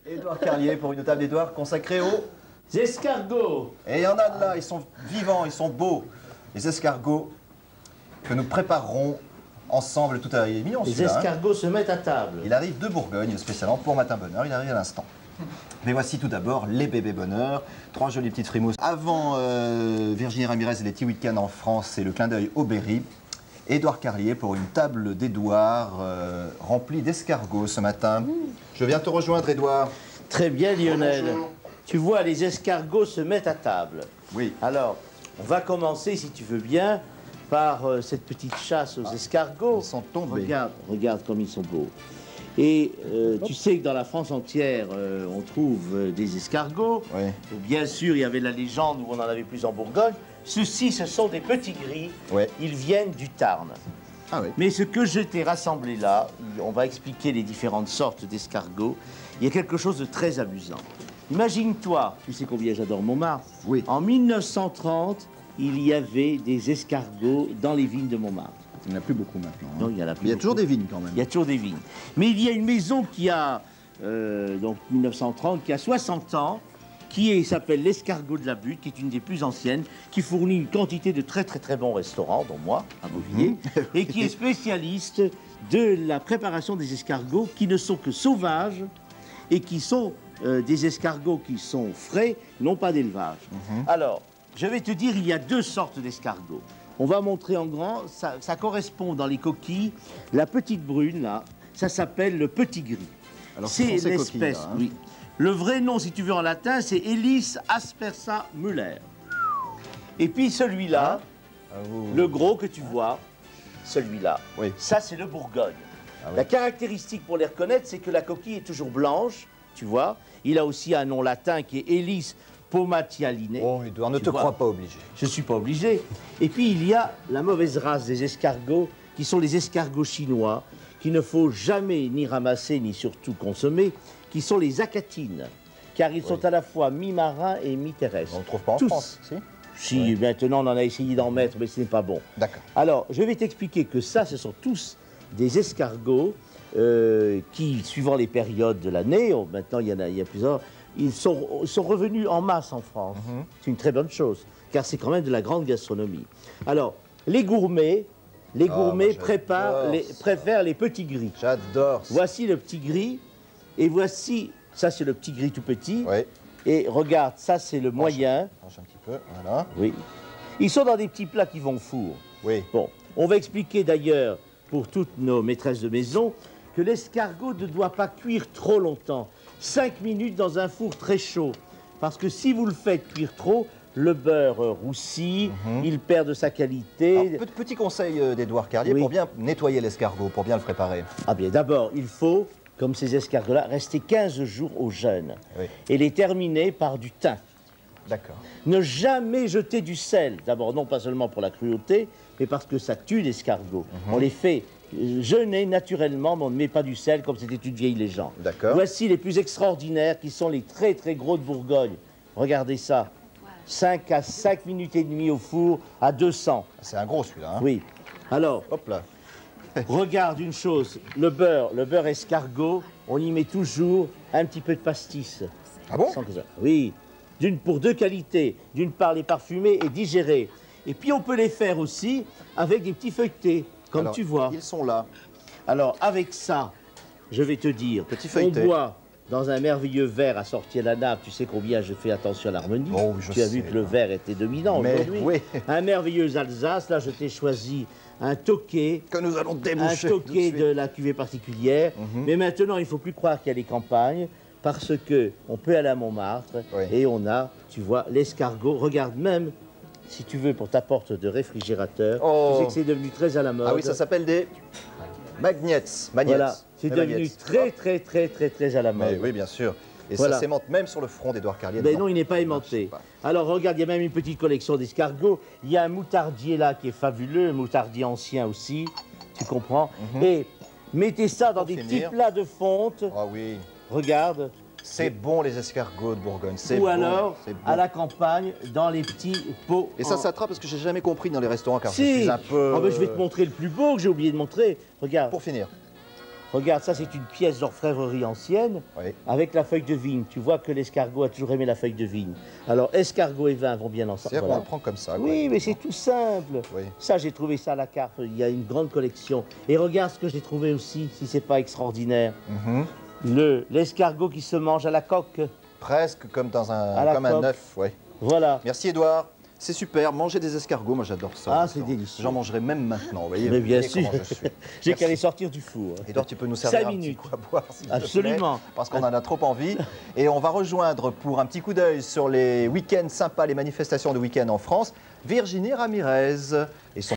Édouard Carlier pour une table d'Édouard consacrée aux escargots. Et il y en a de là, ils sont vivants, ils sont beaux. Les escargots que nous préparerons ensemble tout à l'heure. Il est mignon Les celui-là. escargots se mettent à table. Il arrive de Bourgogne, spécialement pour Matin Bonheur, il arrive à l'instant. Mais voici tout d'abord les bébés bonheur, 3 jolies petites frimousses. Avant Virginie Ramirez et les petits week-ends en France, c'est le clin d'œil au Berry. Édouard Carlier pour une table d'Édouard remplie d'escargots ce matin. Je viens te rejoindre, Édouard. Très bien, Lionel. Bonjour. Tu vois, les escargots se mettent à table. Oui. Alors, on va commencer, si tu veux bien, par cette petite chasse aux escargots. Ils sont tombés. Regarde comme ils sont beaux. Et tu sais que dans la France entière, on trouve des escargots. Oui. Bien sûr, il y avait la légende où on en avait plus en Bourgogne. Ceux-ci, ce sont des petits gris. Ouais. Ils viennent du Tarn. Ah oui. Mais ce que je t'ai rassemblé là, on va expliquer les différentes sortes d'escargots. Il y a quelque chose de très amusant. Imagine-toi, tu sais combien j'adore Montmartre. Oui. En 1930, il y avait des escargots dans les vignes de Montmartre. Il n'y en a plus beaucoup maintenant. Non, il y en a plus Il y a beaucoup. toujours des vignes quand même. Il y a toujours des vignes. Mais il y a une maison qui a, donc 1930, qui a 60 ans, qui s'appelle l'Escargot de la Butte, qui est une des plus anciennes, qui fournit une quantité de très bons restaurants, dont moi, à Beauvilliers, et qui est spécialiste de la préparation des escargots qui ne sont que sauvages et qui sont des escargots qui sont frais, non pas d'élevage. Alors, je vais te dire, il y a 2 sortes d'escargots. On va montrer en grand, ça correspond dans les coquilles. La petite brune, là, ça s'appelle le petit gris. Alors, ce sont C'est ces l'espèce, coquilles-là, hein. oui. Le vrai nom, si tu veux, en latin, c'est Elis aspersa muller. Et puis celui-là, le gros que tu vois, celui-là, Oui. ça c'est le Bourgogne. Ah oui. La caractéristique pour les reconnaître, c'est que la coquille est toujours blanche, tu vois. Il a aussi un nom latin qui est Elis pomatialine. Oh, Édouard, ne Tu te vois. crois pas obligé. Je ne suis pas obligé. Et puis il y a la mauvaise race des escargots, qui sont les escargots chinois, qu'il ne faut jamais ni ramasser, ni surtout consommer, qui sont les acatines, car ils sont à la fois mi-marins et mi-terrestres. On ne trouve pas en Tous. France, si? Si, maintenant on en a essayé d'en mettre, mais ce n'est pas bon. D'accord. Alors, je vais t'expliquer que ça, ce sont tous des escargots qui, suivant les périodes de l'année, maintenant il y a plusieurs, ils sont revenus en masse en France. C'est une très bonne chose, car c'est quand même de la grande gastronomie. Alors, les gourmets moi, préfèrent les petits gris. J'adore ça. Voici le petit gris, et voici, ça c'est le petit gris tout petit, Oui. et regarde, ça c'est le moyen. Penche un petit peu, voilà. Oui. Ils sont dans des petits plats qui vont au four. Oui. Bon, on va expliquer d'ailleurs, pour toutes nos maîtresses de maison, que l'escargot ne doit pas cuire trop longtemps. 5 minutes dans un four très chaud. Parce que si vous le faites cuire trop, le beurre roussit, il perd de sa qualité. Alors, petit conseil d'Édouard Carlier Oui. pour bien nettoyer l'escargot, pour bien le préparer. Ah bien, d'abord, il faut, comme ces escargots-là, rester 15 jours au jeûne. Oui. Et les terminer par du thym. D'accord. Ne jamais jeter du sel. D'abord, non pas seulement pour la cruauté, mais parce que ça tue l'escargot. On les fait jeûner naturellement, mais on ne met pas du sel comme c'était une vieille légende. D'accord. Voici les plus extraordinaires qui sont les très gros de Bourgogne. Regardez ça. 5 à 5 minutes et demie au four à 200. C'est un gros celui-là. Hein. Oui. Alors, Hop là. regarde une chose. Le beurre escargot, on y met toujours un petit peu de pastis. Ah bon? Sans que ça- Oui. Pour 2 qualités. D'une part, les parfumer et digérer. Et puis, on peut les faire aussi avec des petits feuilletés, comme Alors, tu vois. Ils sont là. Alors, avec ça, je vais te dire, Petit on feuilleté. boit dans un merveilleux verre assorti à la nappe. Tu sais combien je fais attention à l'harmonie. Oh, oui, je tu as sais. vu que le verre était dominant Mais aujourd'hui. oui. Un merveilleux Alsace. Là, je t'ai choisi un toquet. Que nous allons Un déboucher. tout de toquet suite. de la cuvée particulière. Mais maintenant, il ne faut plus croire qu'il y a les campagnes, parce que on peut aller à Montmartre Oui. et on a, tu vois, l'escargot. Regarde même, si tu veux, pour ta porte de réfrigérateur. Oh. Tu sais que c'est devenu très à la mode. Ah oui, ça s'appelle des magnets. Voilà, c'est Des devenu magnets. très à la mode. Mais oui, bien sûr. Et Voilà. ça s'aimante même sur le front d'Édouard Carlier. Mais dedans. non, il n'est pas Je aimanté. sais pas. Alors regarde, il y a même une petite collection d'escargots. Il y a un moutardier là qui est fabuleux, un moutardier ancien aussi, tu comprends. Et mettez ça dans Pour des finir. petits plats de fonte. Ah oui. Regarde. C'est bon les escargots de Bourgogne. C'est Ou bon. alors, c'est bon. à la campagne, dans les petits pots. Et ça s'attrape parce que j'ai jamais compris dans les restaurants car je Si. suis un peu. Ah ben, je vais te montrer le plus beau que j'ai oublié de montrer. Regarde. Pour finir. Regarde, ça c'est une pièce d'orfèvrerie ancienne Oui. avec la feuille de vigne. Tu vois que l'escargot a toujours aimé la feuille de vigne. Alors escargot et vin vont bien ensemble. C'est-à-dire Voilà. qu'on le prend comme ça. Oui, quoi. mais c'est tout simple. Oui. Ça, j'ai trouvé ça à la carte. Il y a une grande collection. Et regarde ce que j'ai trouvé aussi, si c'est pas extraordinaire. L'escargot qui se mange à la coque. Presque comme dans À la comme un coque. œuf. Ouais. Voilà. Merci Edouard. C'est super, manger des escargots, moi j'adore ça. Ah, c'est délicieux. J'en mangerai même maintenant, vous voyez. Mais bien vous voyez sûr. comment je suis. J'ai qu'à les Merci. sortir du four. Edouard, tu peux nous servir 5 un petit minutes. coup à boire, s'il te Absolument. plaît, parce qu'on en a trop envie. Et on va rejoindre pour un petit coup d'œil sur les week-ends sympas, les manifestations de week-end en France, Virginie Ramirez et son